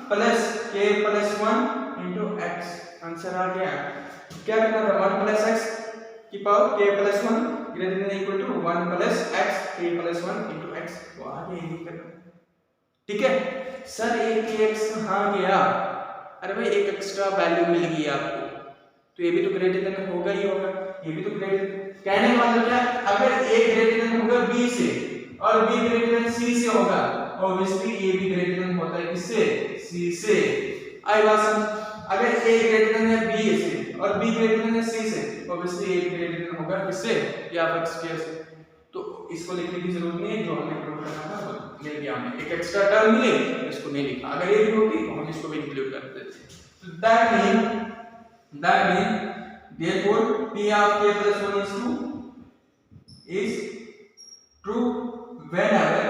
plus k plus 1 into x. Answer आ गया। क्या करना था, 1 प्लस एक्स की power k plus 1 greater than equal to 1 plus x के प्लस 1 इनटू एक्स। तो आगे यही करना। ठीक है सर, एक एक्स कहाँ गया? अरे भाई एक एक्स्ट्रा वैल्यू मिल गई आपको, तो ये भी तो ग्रेटर देन होगा ही होगा, ये भी तो ग्रेटर। कहने का मतलब क्या, अगर a ग्रेटर देन होगा b से और b ग्रेटर देन c से होगा, ऑब्वियसली a भी ग्रेटर देन होता है किससे, c से। आई बात समझ? अगर a ग्रेटर देन है b से और b ग्रेटर देन है c से, ऑब्वियसली a भी ग्रेटर देन होगा किससे, या x स्क्वायर से। तो इसको लिखने की जरूरत नहीं है, जो हमें प्रूव करना था वो मिल गया हमें। एक एक्स्ट्रा टर्म मिले, इसको नहीं लिखा। अगर ये भी होती तो हम इसको भी इंक्लूड कर देते। तो that mean therefore p of k plus 1 is true whenever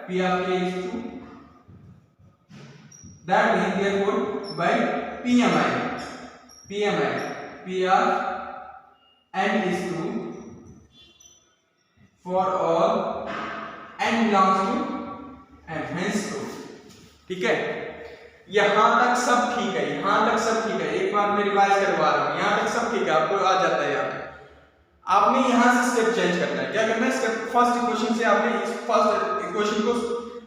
p of k is true. That means therefore by PMI p of n is true for all n belongs to n, hence true. ठीक है, यहां तक सब ठीक है, यहां तक सब ठीक है। एक बार मैं रिवाइज करवा रहा हूं, यहां तक सब ठीक है, आपको आ जाता है। यहाँ आपने यहां से स्टेप चेंज करना है। क्या करना है, स्टेप फर्स्ट इक्वेशन से आपने इस फर्स्ट इक्वेशन को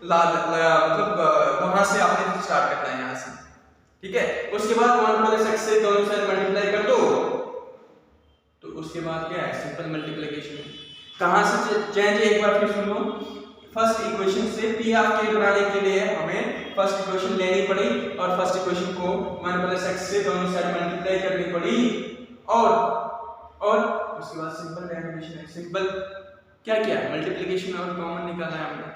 मतलब वहां से आपने स्टार्ट करना है यहां से। ठीक है, उसके बाद 1 प्लस एक्स से दोनों साइड मल्टीप्लाई कर दो, तो उसके बाद क्या है, सिंपल मल्टीप्लिकेशन। कहां से चेंज, एक बार फिर सुन लो। फर्स्ट इक्वेशन से p ऑफ k बनाने के लिए हमें फर्स्ट इक्वेशन लेनी पड़ी और फर्स्ट इक्वेशन को 1 प्लस एक्स से दोनों साइड मल्टीप्लाई करनी पड़ी, और उसके बाद सिंपल डेरिवेशन है। सिंपल क्या किया, मल्टीप्लिकेशन और कॉमन निकाला है हमने।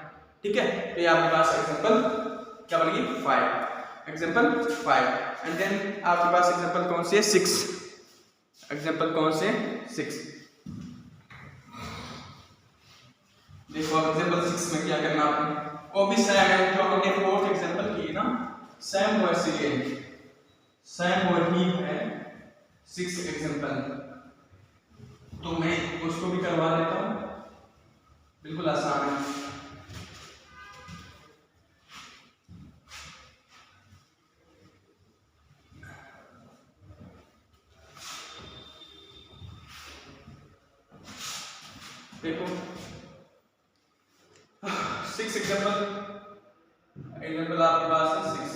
ठीक है, तो ये आपके पास एग्जांपल क्या बनेगी, 5, एग्जांपल 5। एंड देन आपके पास एग्जांपल कौन सी है, 6। एग्जांपल कौन से, 6। देखो अब एग्जांपल 6 में क्या करना आपने, वो भी सेम है जो हमने फोर्थ एग्जांपल की ना, सेम वैसे ही है, सेम वही है 6 एग्जांपल। तो मैं उसको भी करवा देता हूं, बिल्कुल आसान है। देखो 6 एग्जांपल आपके पास है 6।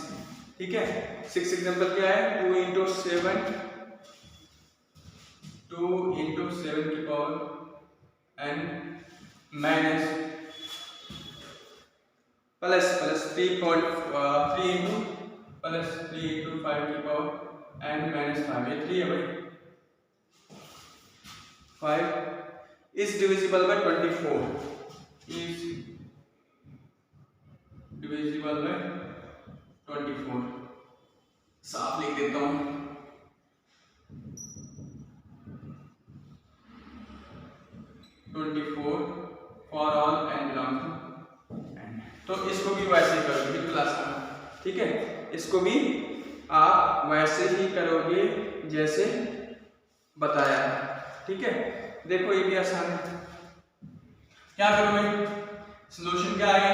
ठीक है, 6 एग्जांपल क्या है, 2 into 7 की power n minus plus 3 into plus 3 into 5 की पावर n माइनस 5, ये 3 है भाई, 5 is divisible by 24, is divisible by 24, साफ लिख देता हूं, 24 for all n belong to n। तो इसको भी वैसे ही करोगे क्लास का, ठीक है, इसको भी आप वैसे ही करोगे जैसे बताया है, ठीक है। देखो ये भी आसान है, क्या करोगे, सॉल्यूशन क्या आएगा,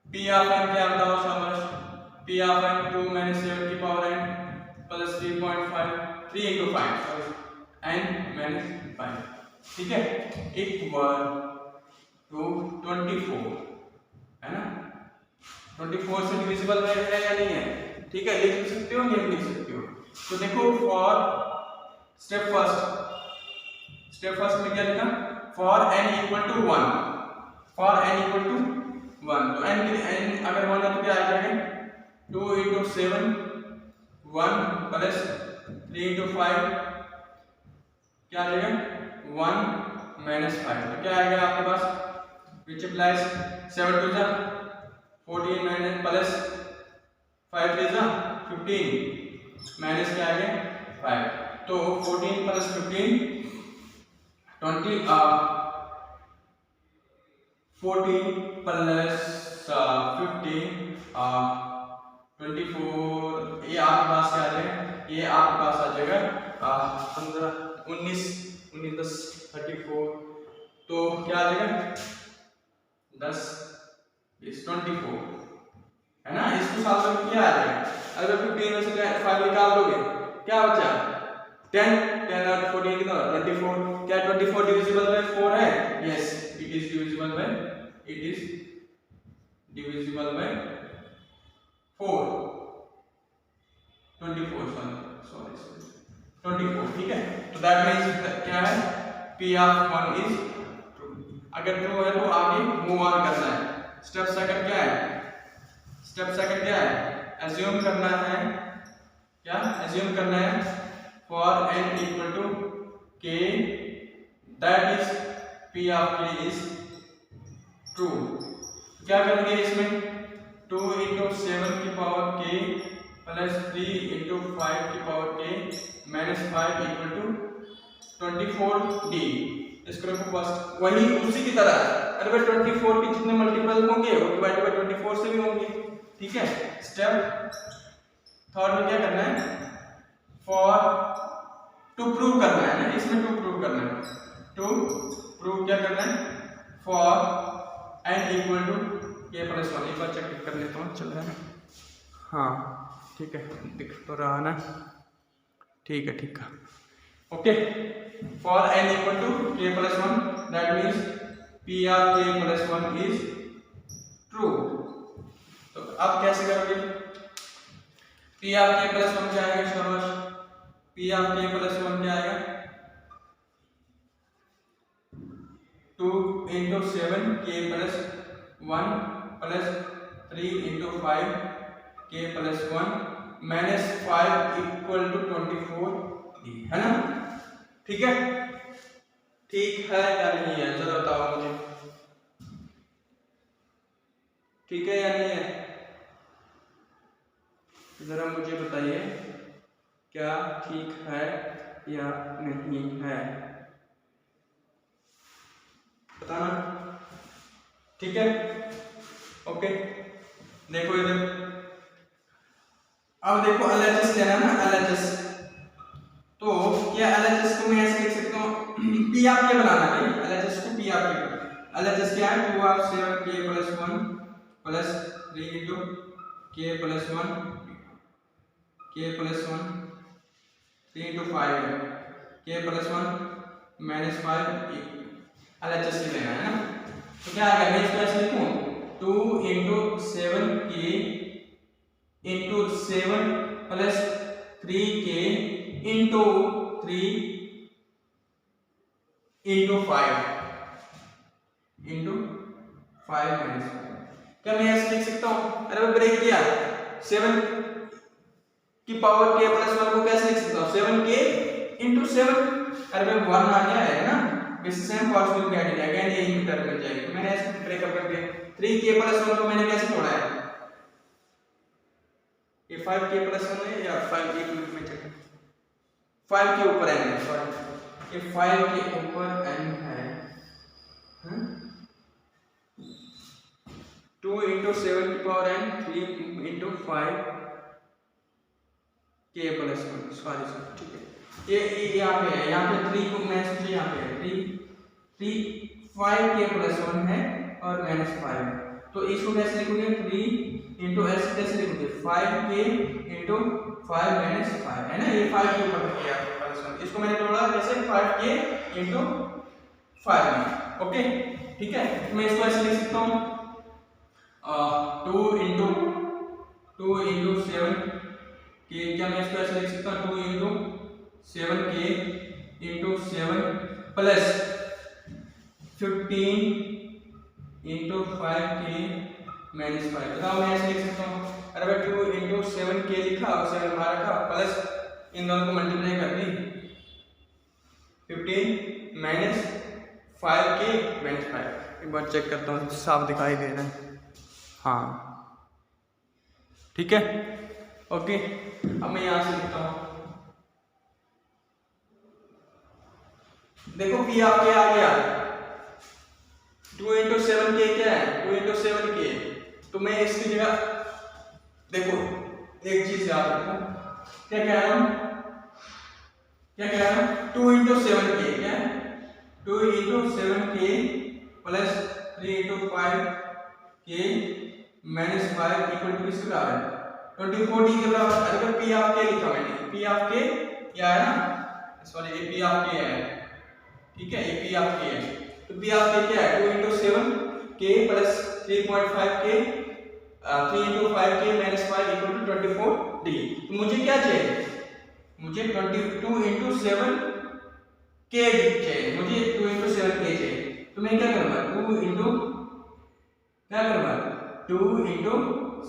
p ऑफ n क्या बताओ शाबाश, p ऑफ n 2 - 7 की power n plus 3.5 3 into 5 sorry n - 5, ठीक है, इक्वल टू 24, है ना, 24 से डिविजिबल है या नहीं है, ठीक है, लिख सकते हो या लिख सकते हो। तो देखो फॉर स्टेप फर्स्ट में क्या लिखा, for n equal to 1, for n equal to 1, तो n अगर 1 है तो क्या आ जाएगा 2 into 7 1 प्लस 3 into 5 क्या आ जाएगा 1 माइनस 5, तो क्या आएगा आपके पास, which applies 7 2 14 minus plus 5 3 15 minus क्या आ गया 5, तो 14 प्लस 15 20 14 प्लस 15 24, ये आपके पास क्या आ जाएगा, ये आपके पास आ जाएगा 15 19 10 34, तो क्या आ जाएगा 10 20 24, है ना, इसको साथ में क्या आ जाएगा, अगर 15 में से 5 निकाल दोगे क्या बचा 10 और 14 कितना 24, क्या 24 डिविजिबल बाय 4 है, yes it is divisible by 4 24 sorry 24, ठीक है, तो दैट मींस क्या है p ऑफ 1 इज ट्रू, अगर ट्रू है तो आगे मूव ऑन करना है। स्टेप सेकंड क्या है, एज्यूम करना है, क्या एज्यूम करना है for n equal to k that is p of k is true, क्या करेंगे इसमें 2 into 7 की पावर k प्लस 3 into 5 की power k minus 5 equal to 24d, इसको रखो फर्स्ट, वही उसी की तरह, अरे भाई 24 के जितने मल्टीपल होंगे वो डिवाइड बाय 24 से भी होंगे, ठीक है। स्टेप थर्ड में क्या करना है, फॉर टू प्रूव करना है ना, इसमें टू प्रूव करना है, टू प्रूव क्या करना है, for n equal to k plus 1, एक बार चेक कर लेता हूँ चल रहा है, हाँ ठीक है दिख तो रहा ना, ठीक है okay, for n equal to k plus 1 that means p of k plus 1 is true, तो अब कैसे करोगे, p ऑफ k प्लस 1 क्या आएगा शाबाश, p ऑफ k प्लस 1 क्या आएगा 2 into 7 k plus 1 plus 3 into 5 k plus 1 minus 5 equal to 24 है ना, ठीक है या नहीं है जरा बताओ मुझे, ठीक है या नहीं है, जरा मुझे बताइए क्या ठीक है या नहीं है, बताना, ठीक है ओके। देखो इधर, अब देखो LHS लेना है ना, LHS, तो क्या LHS को मैं ऐसे लिख सकता हूँ, P ऑफ k बनाना है, LHS को P ऑफ k, LHS क्या है 2 of 7 k plus 1 plus 3 into k plus 1 3 into 5 k plus 1 minus 5 LHS की लेना है ना, तो क्या आएगा, मैं इसको ऐसे लिखूं 2 into 7 k into 7 plus 3k into 3 into 5 minus 5, क्या मैं ऐसे लिख सकता हूँ? अरे मैं ब्रेक किया 7 की पावर k प्लस 1 को कैसे लिख सकता हूँ? 7k into 7। अरे मैं 1 आ गया है ना, वैसे same cos will get it again, यही टर्म मिल जाएगी। तो मैंने ऐसे ब्रेकअप कर दिया। 3k प्लस 1 को मैंने कैसे तोड़ा है? ये 5k प्लस 1 है या 5k में चेक 5 के ऊपर n है, सॉरी ये 5 के ऊपर n है। 2 इंटू 7 की power n, 3 into 5 k plus 1, sorry ठीक है। ये यहाँ पे है, यहाँ पे 3 को मैं सोचिए यहाँ पे है 3 5 k प्लस 1 है और माइनस 5 है, तो इसको कैसे लिखोगे? 3 इंटू ऐसे कैसे लिखोगे? 5k इंटू 5 माइनस 5 है ना, ये 5 के ऊपर किया प्लस 1, इसको मैंने तोड़ा जैसे 5k इंटू 5 में। ओके ठीक है, तो मैं इसको ऐसे लिख सकता हूँ 2 इंटू 7 के, क्या मैं इसको ऐसे लिख सकता हूँ 2 into 7k into 7 plus 15 into 5k minus 5। बताओ मैं ऐसे लिख सकता हूँ? अरे भाई 2 इंटू 7k लिखा और 7 बाहर रखा, प्लस इन दोनों को मल्टीप्लाई कर दी 15 माइनस 5k माइनस 5। एक बार चेक करता हूँ साफ दिखाई दे रहा है, हाँ ठीक है। ओके अब मैं यहाँ से लिखता हूँ, देखो p आपके आ गया 2 इंटू 7k क्या है? 2 इंटू 7k। तो मैं इसकी जगह देखो एक चीज याद रखो, क्या कह रहा हूँ? 2 इंटू 7k क्या है? 2 into 7k plus 3 into 5k minus 5 equal to किसके बराबर है? 24d के बराबर। अगर p आपके लिखा मैंने, p आपके क्या है ना, सॉरी ये p आपके है, ठीक है, ये p आपके है। तो p आपके क्या है? 2 into 7k plus 3.5k 3 into 5k minus 5 equal to 24d। तो मुझे क्या चाहिए? मुझे 22 इंटू 7k चाहिए, मुझे 2 इंटू 7k चाहिए। तो मैं क्या करूँगा? 2 into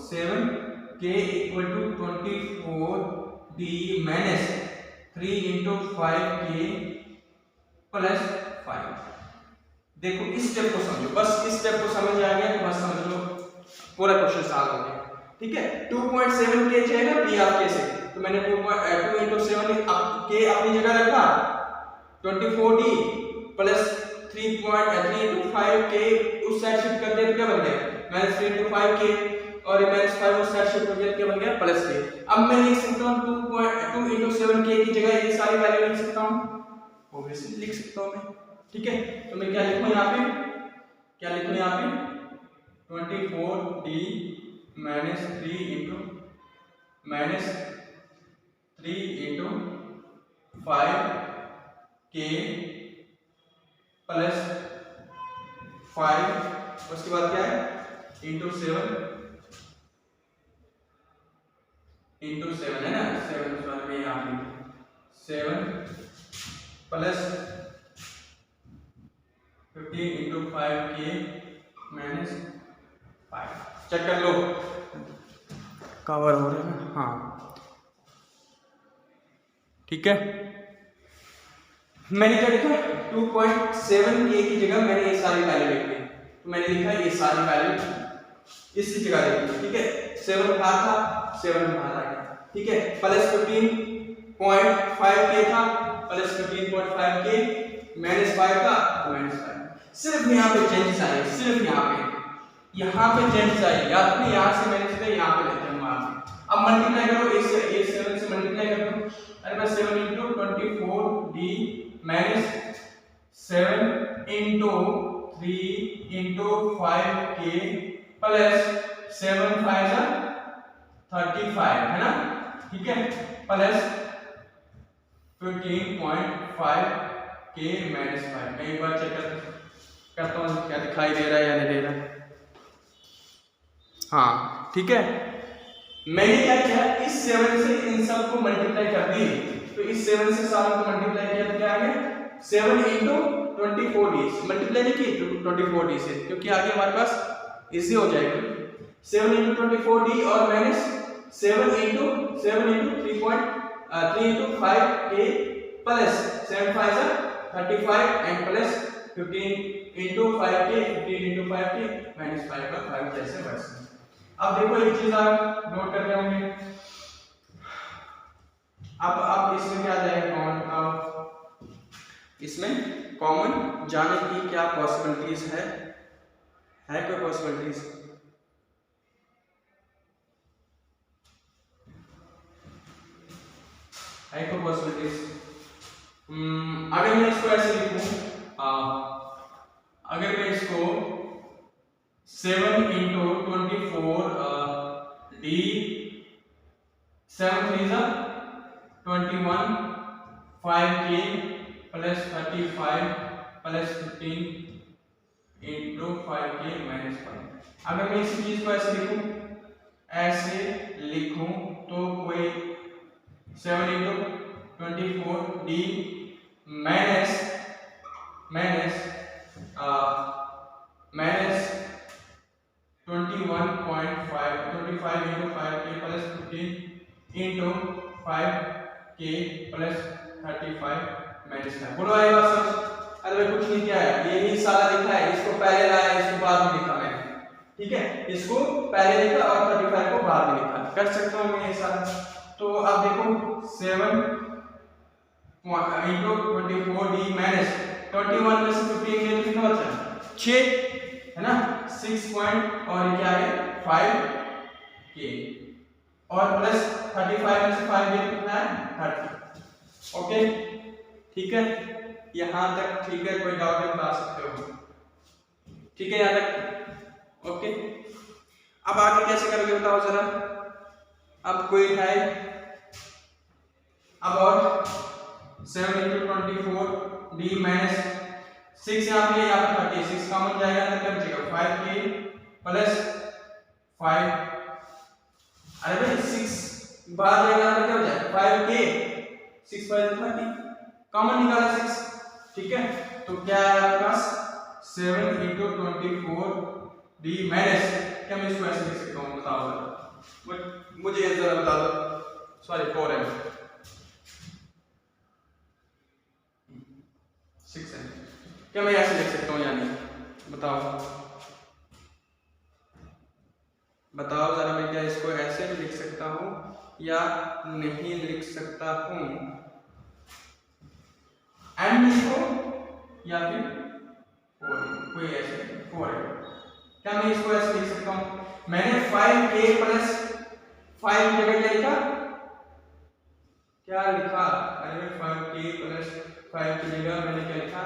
7k equal to 24d minus 3 into 5k plus 5। देखो इस स्टेप को समझो, बस इस स्टेप को समझ आ गया तो बस समझ लो पूरा क्वेश्चन सॉल्व हो गया। ठीक है, 2.7k चाहिए ना p आपके से, तो मैंने 2 इंटू 7k अपनी जगह रखा, 24d प्लस 3 इंटू 5k उस साइड शिफ्ट कर दिया तो क्या बन गया? माइनस 3 इंटू 5k और माइनस 5 उस साइड शिफ्ट कर दिया तो क्या बन गया? Plus k। अब मैं लिख सकता हूँ 2 इंटू 7k की जगह ये सारी वैल्यू लिख सकता हूँ, ऑब्वियसली लिख सकता हूँ मैं। ठीक है, तो मैं क्या लिखूँ यहाँ पे? क्या लिखूँ यहाँ पे? 24d minus 3 into 5k plus 5, उसके बाद क्या है? इंटू 7 है ना, 7 में यहाँ पे 7 plus 15 into 5k minus 5। Check कर लो कवर हो रहा है, हाँ ठीक है। मैंने क्या लिखा? 2.7k की जगह मैंने ये सारी वैल्यू लिख दी, तो मैंने लिखा ये सारी वैल्यू इसी जगह लिख दी। ठीक है, 7 बाहर था, 7 बाहर आ गया। ठीक है, प्लस 15.5k था, प्लस 15.5k माइनस 5 का माइनस 5। सिर्फ यहाँ पे चेंजेस आए, सिर्फ यहाँ पे चेंजेस आए, या तो यहाँ से मैंने सीधे यहाँ पे लेते हैं वहां से। अब मल्टीप्लाई करो, ये 7 से मल्टीप्लाई कर दो, अरे बस 7 into 24d minus 7 into 3 into 5k plus 7 5 35 है ना, ठीक है, प्लस 15.5k माइनस 5। मैं एक बार चेक करता हूँ क्या दिखाई दे रहा है या नहीं दे रहा है। हाँ ठीक है, मैंने क्या किया? इस 7 से इन सब को मल्टीप्लाई कर दी, तो इस 7 से सारों को मल्टीप्लाई किया तो क्या आ गया? 7 इंटू 24d, मल्टीप्लाई नहीं की 24d से, क्योंकि आगे हमारे पास इजी हो जाएगा। 7 into 24d और minus 7 into 3 into 5k plus 7 5 35 and plus 15 into 5k 15 into 5k minus 5 का 5 जैसे वैसे। अब देखो एक चीज आप नोट कर रहे होंगे, अब इसमें क्या जाएगा कॉमन, इसमें कॉमन जाने की क्या पॉसिबिलिटीज है कोई पॉसिबिलिटीज? है कोई पॉसिबिलिटीज? अगर मैं इसको ऐसे लिखूं, अगर मैं इसको 7 into 24 d 7 3 21 5k plus 35 plus 15 into 5k minus 5। अगर मैं इस चीज को ऐसे लिखूं तो कोई 7 into 24 d minus 25 into 5k plus 15 into 5k plus 35 minus 5। बोलो आए बात समझ? अरे कुछ नहीं किया है, यही सारा लिखा है, इसको पहले लाया इसको बाद में लिखा मैंने, ठीक है, इसको पहले लिखा और 35 को बाद में लिखा, कर सकता हूँ मैं ये सारा। तो अब देखो 7 into 24 d माइनस 21 में से 15 में कितना बचा? 6 है ना, 6 पॉइंट और क्या है 5k और प्लस 35 में से 5 ये कितना है 30। ओके ठीक है, यहां तक ठीक है, कोई डाउट है बता सकते हो, ठीक है यहां तक ओके। अब आगे कैसे करोगे बताओ जरा, अब कोई है, अब और 7 into 24 d माइनस 6 यहाँ पे 36 कॉमन जाएगा तो क्या बचेगा 5k प्लस 5, अरे भाई 6 बाहर जाएगा तो क्या हो जाएगा 5k 6 5 30 कॉमन निकाला 6, ठीक है। तो क्या है आपके पास 7 into 24 d माइनस, क्या मैं इसको ऐसे लिख सकता हूँ बताओ जरा, मुझे ये जरा बता दो, सॉरी 4 है 6 है, क्या मैं ऐसे लिख सकता हूँ यानी बताओ जरा, मैं क्या इसको ऐसे भी लिख सकता हूँ या नहीं लिख सकता हूँ, एंड लिखो या फिर 4 कोई ऐसे 4 है, क्या मैं इसको ऐसे लिख सकता हूँ, मैंने 5k प्लस 5 जगह क्या लिखा, क्या लिखा, अरे 5k प्लस 5 की जगह मैंने क्या लिखा,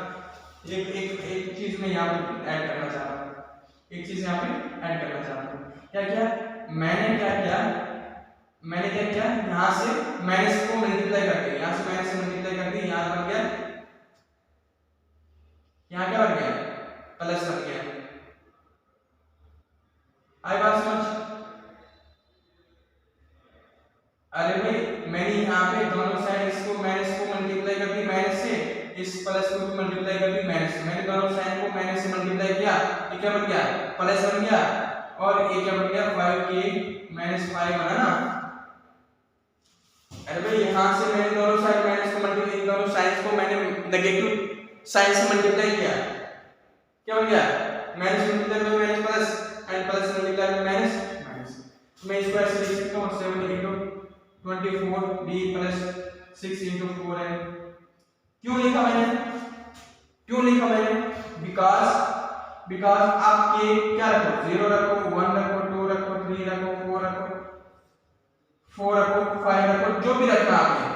एक चीज में यहाँ पे ऐड करना चाह रहा हूँ, एक चीज यहाँ पे ऐड करना चाहता हूँ, क्या मैंने क्या किया यहाँ से माइनस को मल्टीप्लाई करके, यहाँ से माइनस से मल्टीप्लाई करके यहाँ बन गया, यहाँ क्या बन गया प्लस बन गया, आई बात समझ? अरे भाई मैंने यहाँ पे दोनों साइड इसको माइनस को मल्टीप्लाई कर दी माइनस से, इस प्लस को मल्टीप्लाई कर दी माइनस से, मैंने दोनों साइड को माइनस से मल्टीप्लाई किया, ये क्या बन गया प्लस बन गया, और ये क्या बन गया 5k माइनस 5 बना ना। अरे भाई यहाँ से मैंने दोनों साइड माइनस को मल्टीप्लाई, दोनों साइड्स को मैंने नेगेटिव साइन से मल्टीप्लाई किया, क्या बन गया माइनस मल्टीप्लाई में minus plus and plus multiply में माइनस माइनस। मैं इसको ऐसे लिख सकता हूँ 7 into 24 d plus 6 into 4n। क्यों लिखा मैंने बिकॉज आप के क्या रखो 0 रखो 1 रखो 2 रखो 3 रखो 4 रखो 5 रखो, जो भी रखना आपने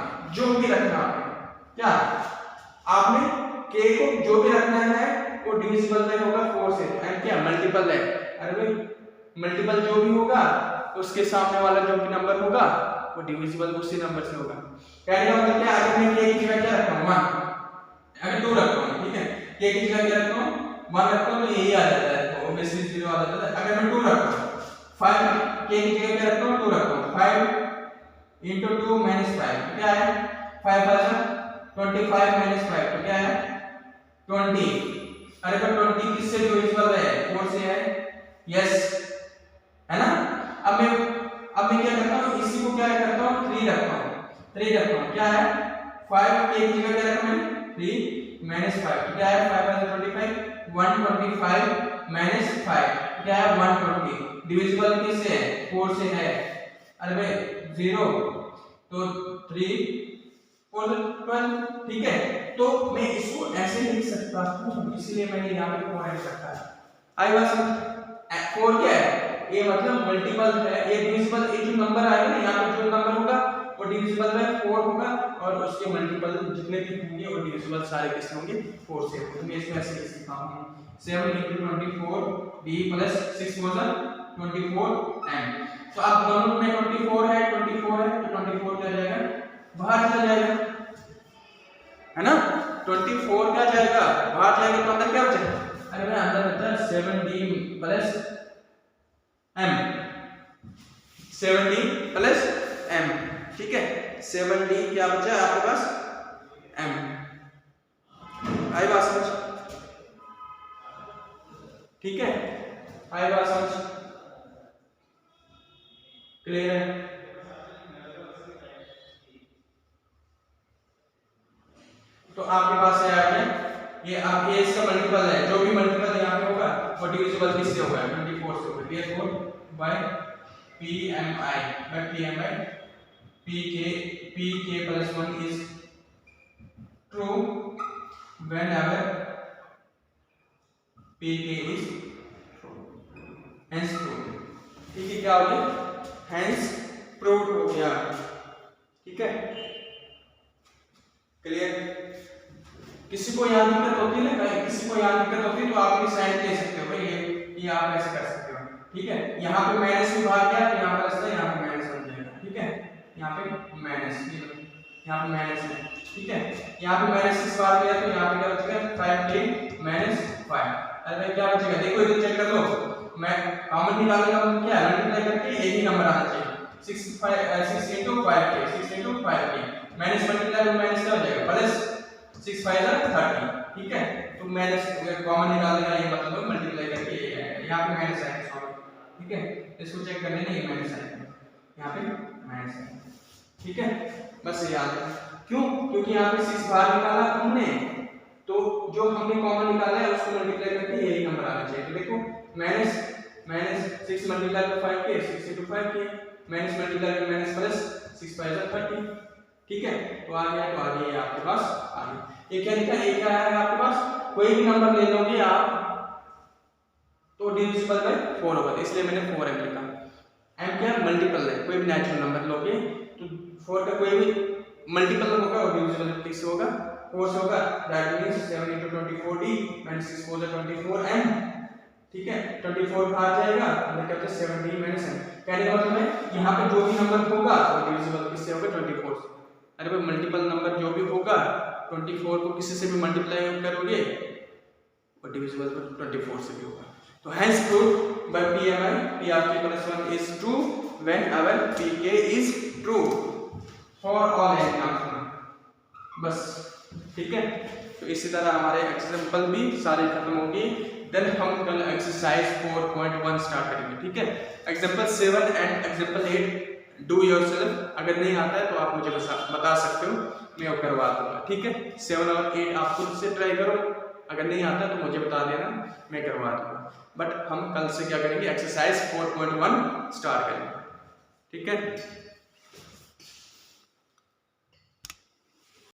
क्या आपने k को जो भी रखना है वो डिविजिबल में होगा 4 से, एंड क्या मल्टीपल है, अरे भाई मल्टीपल जो भी होगा उसके सामने वाला जो भी नंबर होगा वो डिविजिबल उसी नंबर से होगा। कहने का मतलब क्या, अगर मैं k की जगह क्या रखता हूं 1, अगर 2 रखता हूं, ठीक है, k की जगह क्या रखता हूं 1 रखता हूं तो यही आ जाता है, ऑब्वियसली 0 आ जाता है। अगर मैं 2 रखता हूं 5, k की जगह क्या रखता हूं 2 रखता हूं, 5 into 2 minus 5 तो क्या है 5 25 minus 5 तो क्या है 20। अरे तो 20 किससे डिविजिबल है 4 से है, यस है ना, 3 रखता हूँ, क्या है 5 के की जगह क्या रखा मैंने 3 माइनस 5, क्या है 5 25 125 माइनस 5 क्या है 120, डिविजिबल किससे है 4 से है, अरे भाई 0 तो 3 4 12, ठीक है। तो मैं इसको ऐसे लिख सकता हूँ, इसलिए मैंने यहाँ पे 4 ऐड रखा है। आई बात समझ, 4 क्या है, ये मतलब मल्टीपल है, ये डिविजिबल, ये जो नंबर आएगा ना यहाँ पे जो नंबर होगा वो डिविजिबल में 4 होगा और उसके मल्टीपल जितने भी होंगे वो डिविजिबल सारे किससे होंगे 4 से। तो मैं इसमें ऐसे लिख सकता हूँ 7 into 24 d plus 6 was 24 m। तो अब दोनों में 24 है तो 24 क्या जाएगा बाहर चला जाएगा, है ना, 24 क्या जाएगा बाहर जाएगा तो अंदर क्या बचेगा, अरे भाई अंदर बचा 7d plus m, 7d plus m, ठीक है 7d क्या बचा आपके पास m। आई बात समझ, ठीक है, आई बात समझ, क्लियर है। तो आपके पास है आ गया ये, आप ये इसका मल्टीपल है, जो भी मल्टीपल यहाँ पे होगा वो डिविजिबल किससे होगा 24 से होगा, therefore by pmi by pmi pk plus 1 is true whenever pk is true, hence true, ठीक है, क्या हो गया hence proved हो गया, ठीक है, क्लियर। किसी को यहाँ दिक्कत होती है ना, किसी को यहाँ दिक्कत होती है तो आप ये साइन ले सकते हो भाई, ये आप ऐसे कर सकते हो, ठीक है। यहाँ पे माइनस भी भाग गया तो यहाँ पर प्लस है, यहाँ पे माइनस बन जाएगा, ठीक है, यहाँ पे माइनस, यहाँ पे माइनस है, ठीक है, यहाँ पे माइनस 6 बार गया तो यहाँ पे क्या बचेगा 5k माइनस 5, अरे क्या बचेगा देखो इधर चेक कर लो, मैं कॉमन निकालने का मतलब क्या है मल्टीप्लाई करके एक ही नंबर आना चाहिए, 6 into 5k 6 into 5k minus multiply में माइनस क्या हो जाएगा प्लस 6 5 30, ठीक है। तो माइनस कॉमन निकालने का ये मतलब मल्टीप्लाई करके यहाँ पे माइनस आएगा सॉरी, ठीक है, इसको चेक करने नहीं माइनस आएगा, यहाँ पे माइनस आएगा, ठीक है, बस याद है क्यों, क्योंकि यहाँ पे 6 बाहर निकाला हमने तो जो हमने कॉमन निकाला है उसको मल्टीप्लाई करके यही नंबर आना चाहिए, तो देखो minus 6 multiply by 5k 6 into 5k minus multiply by minus plus 6 5 30, ठीक है, तो आ गया, तो आ गया आपके पास आ गया, ये क्या लिखा है, ये क्या है आपके पास, कोई भी नंबर ले लोगे आप तो डिविजिबल बाय 4 होगा, इसलिए मैंने 4m लिखा, m क्या मल्टीपल है, कोई भी नेचुरल नंबर लोगे तो 4 का कोई भी मल्टीपल होगा और डिविजिबल किससे होगा 4 से होगा, that means 7 into 24d minus 6 4 24m, ठीक है, 24 बाहर जाएगा अंदर क्या बचा 7d minus m, कहने का मतलब है यहाँ पे जो भी नंबर होगा वो डिविजिबल किससे होगा 24 से, अरे भाई मल्टीपल नंबर जो भी होगा 24 को किसी से भी मल्टीप्लाई करोगे वो डिविजिबल 24 से भी होगा, तो hence proved by PMI P of k plus 1 is true whenever PK is true for all n, बस, ठीक है। तो इसी तरह हमारे एग्जाम्पल भी सारे खत्म होंगे, देन हम कल एक्सरसाइज 4.1 स्टार्ट करेंगे, ठीक है। Example 7 and example 8 do yourself, अगर नहीं आता है तो आप मुझे बता सकते हो, मैं वो करवा दूंगा, ठीक है। 7 और 8 आप खुद से ट्राई करो, अगर नहीं आता तो मुझे बता देना, मैं करवा दूंगा, बट हम कल से क्या करेंगे एक्सरसाइज 4.1 स्टार्ट करेंगे, ठीक है।